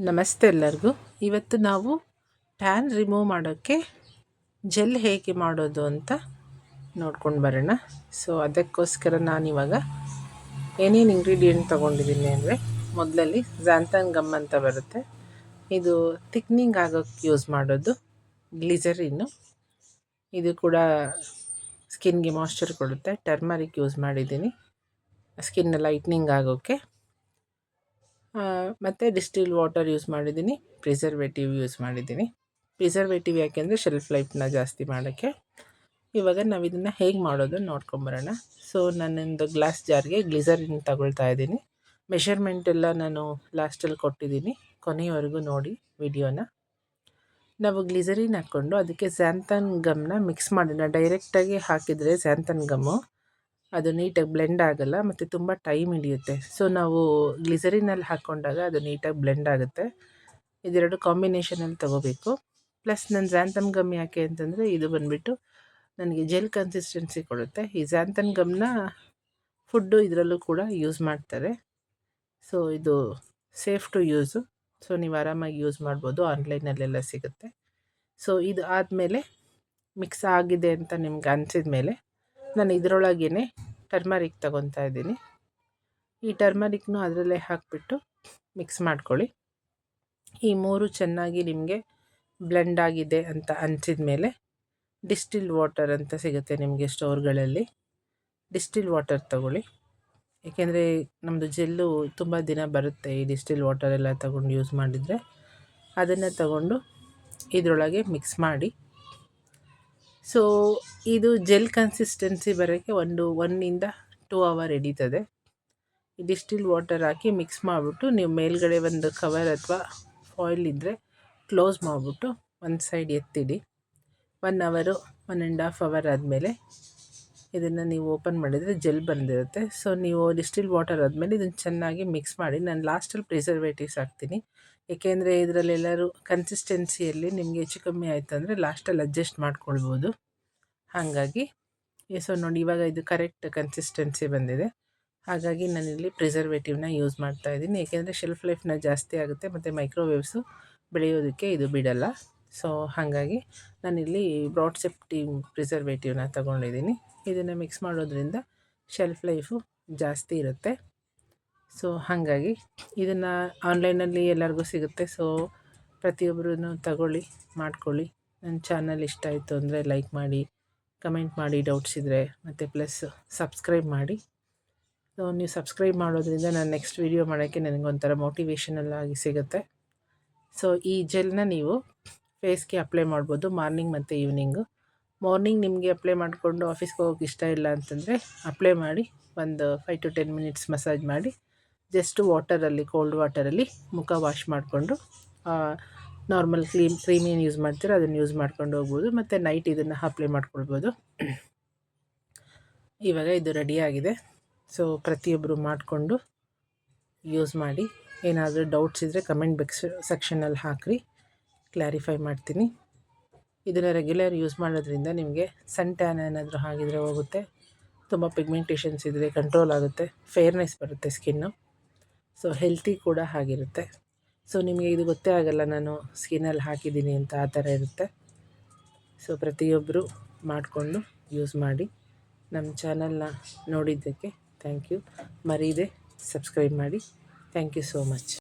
ನಮಸ್ತೆ ಎಲ್ಲರಿಗೂ. ಇವತ್ತು ನಾವು ಟ್ಯಾನ್ ರಿಮೂವ್ ಮಾಡೋಕ್ಕೆ ಜೆಲ್ ಹೇಗೆ ಮಾಡೋದು ಅಂತ ನೋಡ್ಕೊಂಡು ಬರೋಣ. ಸೊ ಅದಕ್ಕೋಸ್ಕರ ನಾನಿವಾಗ ಏನೇನು ಇಂಗ್ರೀಡಿಯೆಂಟ್ ತೊಗೊಂಡಿದ್ದೀನಿ ಅಂದರೆ, ಮೊದಲಲ್ಲಿ ಝ್ಯಾಂಥನ್ ಗಮ್ ಅಂತ ಬರುತ್ತೆ. ಇದು ಥಿಕ್ನಿಂಗ್ ಆಗೋಕ್ಕೆ ಯೂಸ್ ಮಾಡೋದು. ಗ್ಲಿಸರಿನ್ನು, ಇದು ಕೂಡ ಸ್ಕಿನ್ಗೆ ಮಾಯ್ಶ್ಚರ್ ಕೊಡುತ್ತೆ. ಟರ್ಮರಿಕ್ ಯೂಸ್ ಮಾಡಿದ್ದೀನಿ ಸ್ಕಿನ್ ಲೈಟ್ನಿಂಗ್ ಆಗೋಕ್ಕೆ. ಮತ್ತು ಡಿಸ್ಟಿಲ್ ವಾಟರ್ ಯೂಸ್ ಮಾಡಿದ್ದೀನಿ. ಪ್ರಿಸರ್ವೇಟಿವ್ ಯೂಸ್ ಮಾಡಿದ್ದೀನಿ. ಪ್ರಿಸರ್ವೇಟಿವ್ ಯಾಕೆಂದರೆ ಶೆಲ್ಫ್ ಲೈಫ್ನ ಜಾಸ್ತಿ ಮಾಡೋಕ್ಕೆ. ಇವಾಗ ನಾವು ಇದನ್ನು ಹೇಗೆ ಮಾಡೋದು ನೋಡ್ಕೊಂಬರೋಣ. ಸೊ ನಾನೊಂದು ಗ್ಲಾಸ್ ಜಾರ್ಗೆ ಗ್ಲಿಸರಿನ್ ತಗೊಳ್ತಾ ಇದ್ದೀನಿ. ಮೆಷರ್ಮೆಂಟ್ ಎಲ್ಲ ನಾನು ಲಾಸ್ಟಲ್ಲಿ ಕೊಟ್ಟಿದ್ದೀನಿ, ಕೊನೆಯವರೆಗೂ ನೋಡಿ ವಿಡಿಯೋನ. ನಾವು ಗ್ಲಿಸರಿನ್ ಹಾಕ್ಕೊಂಡು ಅದಕ್ಕೆ ಝ್ಯಾಂಥನ್ ಗಮ್ನ ಮಿಕ್ಸ್ ಮಾಡೋಣ. ಡೈರೆಕ್ಟಾಗಿ ಹಾಕಿದರೆ ಝ್ಯಾಂಥನ್ ಗಮ್ಮು ಅದು ನೀಟಾಗಿ ಬ್ಲೆಂಡ್ ಆಗೋಲ್ಲ ಮತ್ತು ತುಂಬ ಟೈಮ್ ಹಿಡಿಯುತ್ತೆ. ಸೊ ನಾವು ಗ್ಲಿಸರಿನಲ್ಲಿ ಹಾಕ್ಕೊಂಡಾಗ ಅದು ನೀಟಾಗಿ ಬ್ಲೆಂಡ್ ಆಗುತ್ತೆ. ಇದೆರಡು ಕಾಂಬಿನೇಷನಲ್ಲಿ ತೊಗೋಬೇಕು. ಪ್ಲಸ್ ನನ್ನ ಝ್ಯಾಂಥನ್ ಗಮ್ ಯಾಕೆ ಅಂತಂದರೆ, ಇದು ಬಂದುಬಿಟ್ಟು ನನಗೆ ಜೆಲ್ ಕನ್ಸಿಸ್ಟೆನ್ಸಿ ಕೊಡುತ್ತೆ. ಈ ಝ್ಯಾಂಥನ್ ಗಮ್ನ ಫುಡ್ಡು ಇದರಲ್ಲೂ ಕೂಡ ಯೂಸ್ ಮಾಡ್ತಾರೆ. ಸೊ ಇದು ಸೇಫ್ ಟು ಯೂಸು. ಸೊ ನೀವು ಆರಾಮಾಗಿ ಯೂಸ್ ಮಾಡ್ಬೋದು, ಆನ್ಲೈನಲ್ಲೆಲ್ಲ ಸಿಗುತ್ತೆ. ಸೊ ಇದು ಆದಮೇಲೆ ಮಿಕ್ಸ್ ಆಗಿದೆ ಅಂತ ನಿಮ್ಗೆ ಅನಿಸಿದ ಮೇಲೆ ನಾನು ಇದರೊಳಗೇ ಟರ್ಮರಿಕ್ ತಗೊತಾ ಇದ್ದೀನಿ. ಈ ಟರ್ಮರಿಕ್ನು ಅದರಲ್ಲೇ ಹಾಕಿಬಿಟ್ಟು ಮಿಕ್ಸ್ ಮಾಡ್ಕೊಳ್ಳಿ. ಈ ಮೂರು ಚೆನ್ನಾಗಿ ನಿಮಗೆ ಬ್ಲೆಂಡ್ ಆಗಿದೆ ಅಂತ ಅನಿಸಿದ ಮೇಲೆ ಡಿಸ್ಟಿಲ್ ವಾಟರ್ ಅಂತ ಸಿಗುತ್ತೆ ನಿಮಗೆ ಸ್ಟೋರ್ಗಳಲ್ಲಿ. ಡಿಸ್ಟಿಲ್ ವಾಟರ್ ತಗೊಳ್ಳಿ, ಏಕೆಂದರೆ ನಮ್ಮದು ಜೆಲ್ಲು ತುಂಬ ದಿನ ಬರುತ್ತೆ ಈ ಡಿಸ್ಟಿಲ್ ವಾಟರ್ ಎಲ್ಲ ತಗೊಂಡು ಯೂಸ್ ಮಾಡಿದರೆ. ಅದನ್ನು ತಗೊಂಡು ಇದರೊಳಗೆ ಮಿಕ್ಸ್ ಮಾಡಿ. ಸೊ ಇದು ಜೆಲ್ ಕನ್ಸಿಸ್ಟೆನ್ಸಿ ಬರೋಕ್ಕೆ 1 ಇಂದ 2 ಅವರ್ ಹಿಡಿತದೆ. ಈ ಡಿಸ್ಟಿಲ್ ವಾಟರ್ ಹಾಕಿ ಮಿಕ್ಸ್ ಮಾಡಿಬಿಟ್ಟು ನೀವು ಮೇಲ್ಗಡೆ ಒಂದು ಕವರ್ ಅಥವಾ ಫಾಯಿಲ್ ಇದ್ದರೆ ಕ್ಲೋಸ್ ಮಾಡಿಬಿಟ್ಟು ಒಂದು ಸೈಡ್ ಎತ್ತಿಡಿ. 1 ಅವರು 1.5 ಅವರ್ ಆದಮೇಲೆ ಇದನ್ನು ನೀವು ಓಪನ್ ಮಾಡಿದರೆ ಜೆಲ್ ಬಂದಿರುತ್ತೆ. ಸೊ ನೀವು ಡಿಸ್ಟಿಲ್ ವಾಟರ್ ಆದಮೇಲೆ ಇದನ್ನು ಚೆನ್ನಾಗಿ ಮಿಕ್ಸ್ ಮಾಡಿ. ನಾನು ಲಾಸ್ಟಲ್ಲಿ ಪ್ರಿಸರ್ವೇಟಿವ್ಸ್ ಹಾಕ್ತೀನಿ, ಏಕೆಂದರೆ ಇದರಲ್ಲೆಲ್ಲರೂ ಕನ್ಸಿಸ್ಟೆನ್ಸಿಯಲ್ಲಿ ನಿಮಗೆ ಹೆಚ್ಚು ಕಮ್ಮಿ ಆಯಿತು ಅಂದರೆ ಲಾಸ್ಟಲ್ಲಿ ಅಡ್ಜಸ್ಟ್ ಮಾಡ್ಕೊಳ್ಬೋದು. ಹಾಗಾಗಿ ಸೊ ನೋಡಿ, ಇವಾಗ ಇದು ಕರೆಕ್ಟ್ ಕನ್ಸಿಸ್ಟೆನ್ಸಿ ಬಂದಿದೆ. ಹಾಗಾಗಿ ನಾನಿಲ್ಲಿ ಪ್ರಿಸರ್ವೇಟಿವ್ನ ಯೂಸ್ ಮಾಡ್ತಾಯಿದ್ದೀನಿ, ಏಕೆಂದರೆ ಶೆಲ್ಫ್ ಲೈಫ್ನ ಜಾಸ್ತಿ ಆಗುತ್ತೆ ಮತ್ತು ಮೈಕ್ರೋವೇವ್ಸು ಬೆಳೆಯೋದಕ್ಕೆ ಇದು ಬಿಡಲ್ಲ. ಸೊ ಹಾಗಾಗಿ ನಾನಿಲ್ಲಿ ಬ್ರಾಡ್ ಸೇಫ್ಟಿ ಪ್ರಿಸರ್ವೇಟಿವ್ನ ತೊಗೊಂಡಿದ್ದೀನಿ. ಇದನ್ನು ಮಿಕ್ಸ್ ಮಾಡೋದ್ರಿಂದ ಶೆಲ್ಫ್ ಲೈಫು ಜಾಸ್ತಿ ಇರುತ್ತೆ. ಸೊ ಹಾಗಾಗಿ ಇದನ್ನು ಆನ್ಲೈನಲ್ಲಿ ಎಲ್ಲರಿಗೂ ಸಿಗುತ್ತೆ. ಸೊ ಪ್ರತಿಯೊಬ್ಬರೂ ತಗೊಳ್ಳಿ, ಮಾಡ್ಕೊಳ್ಳಿ. ನನ್ನ ಚಾನಲ್ ಇಷ್ಟ ಆಯಿತು ಅಂದರೆ ಲೈಕ್ ಮಾಡಿ, ಕಮೆಂಟ್ ಮಾಡಿ ಡೌಟ್ಸ್ ಇದ್ದರೆ, ಮತ್ತು ಪ್ಲಸ್ ಸಬ್ಸ್ಕ್ರೈಬ್ ಮಾಡಿ. ಸೊ ನೀವು ಸಬ್ಸ್ಕ್ರೈಬ್ ಮಾಡೋದ್ರಿಂದ ನಾನು ನೆಕ್ಸ್ಟ್ ವೀಡಿಯೋ ಮಾಡೋಕ್ಕೆ ನನಗೊಂಥರ ಮೋಟಿವೇಶನಲ್ ಆಗಿ ಸಿಗುತ್ತೆ. ಸೊ ಈ ಜೆಲ್ನ ನೀವು ಫೇಸ್ಗೆ ಅಪ್ಲೈ ಮಾಡ್ಬೋದು ಮಾರ್ನಿಂಗ್ ಮತ್ತು ಈವ್ನಿಂಗು. ಮಾರ್ನಿಂಗ್ ನಿಮಗೆ ಅಪ್ಲೈ ಮಾಡಿಕೊಂಡು ಆಫೀಸ್ಗೆ ಹೋಗೋಕ್ಕೆ ಇಷ್ಟ ಇಲ್ಲ ಅಂತಂದರೆ ಅಪ್ಲೈ ಮಾಡಿ ಒಂದು 5 to 10 ಮಿನಿಟ್ಸ್ ಮಸಾಜ್ ಮಾಡಿ ಜಸ್ಟ್ ವಾಟರಲ್ಲಿ, ಕೋಲ್ಡ್ ವಾಟರಲ್ಲಿ ಮುಖ ವಾಶ್ ಮಾಡಿಕೊಂಡು ನಾರ್ಮಲ್ ಕ್ರೀಮ್ ಏನು ಯೂಸ್ ಮಾಡ್ತೀರೋ ಅದನ್ನು ಯೂಸ್ ಮಾಡ್ಕೊಂಡು ಹೋಗ್ಬೋದು. ಮತ್ತು ನೈಟ್ ಇದನ್ನು ಅಪ್ಲೈ ಮಾಡ್ಕೊಳ್ಬೋದು. ಇವಾಗ ಇದು ರೆಡಿಯಾಗಿದೆ. ಸೊ ಪ್ರತಿಯೊಬ್ಬರು ಮಾಡಿಕೊಂಡು ಯೂಸ್ ಮಾಡಿ. ಏನಾದರೂ ಡೌಟ್ಸ್ ಇದ್ದರೆ ಕಮೆಂಟ್ ಸೆಕ್ಷನಲ್ಲಿ ಹಾಕಿರಿ, ಕ್ಲಾರಿಫೈ ಮಾಡ್ತೀನಿ. ಇದನ್ನು ರೆಗ್ಯುಲರ್ ಯೂಸ್ ಮಾಡೋದ್ರಿಂದ ನಿಮಗೆ ಸನ್ ಟ್ಯಾನ್ ಏನಾದರೂ ಆಗಿದ್ರೆ ಹೋಗುತ್ತೆ, ತುಂಬ ಪಿಗ್ಮೆಂಟೇಷನ್ಸ್ ಇದ್ದರೆ ಕಂಟ್ರೋಲ್ ಆಗುತ್ತೆ, ಫೇರ್ನೆಸ್ ಬರುತ್ತೆ ಸ್ಕಿನ್ನು. ಸೊ ಹೆಲ್ತಿ ಕೂಡ ಆಗಿರುತ್ತೆ. ಸೊ ನಿಮಗೆ ಇದು ಗೊತ್ತೇ ಆಗೋಲ್ಲ ನಾನು ಸ್ಕಿನ್ನಲ್ಲಿ ಹಾಕಿದ್ದೀನಿ ಅಂತ, ಆ ಥರ ಇರುತ್ತೆ. ಸೊ ಪ್ರತಿಯೊಬ್ಬರು ಮಾಡಿಕೊಂಡು ಯೂಸ್ ಮಾಡಿ. ನಮ್ಮ ಚಾನಲ್ನ ನೋಡಿದ್ದಕ್ಕೆ ಥ್ಯಾಂಕ್ ಯು. ಮರೀದೆ ಸಬ್ಸ್ಕ್ರೈಬ್ ಮಾಡಿ. Thank you so much.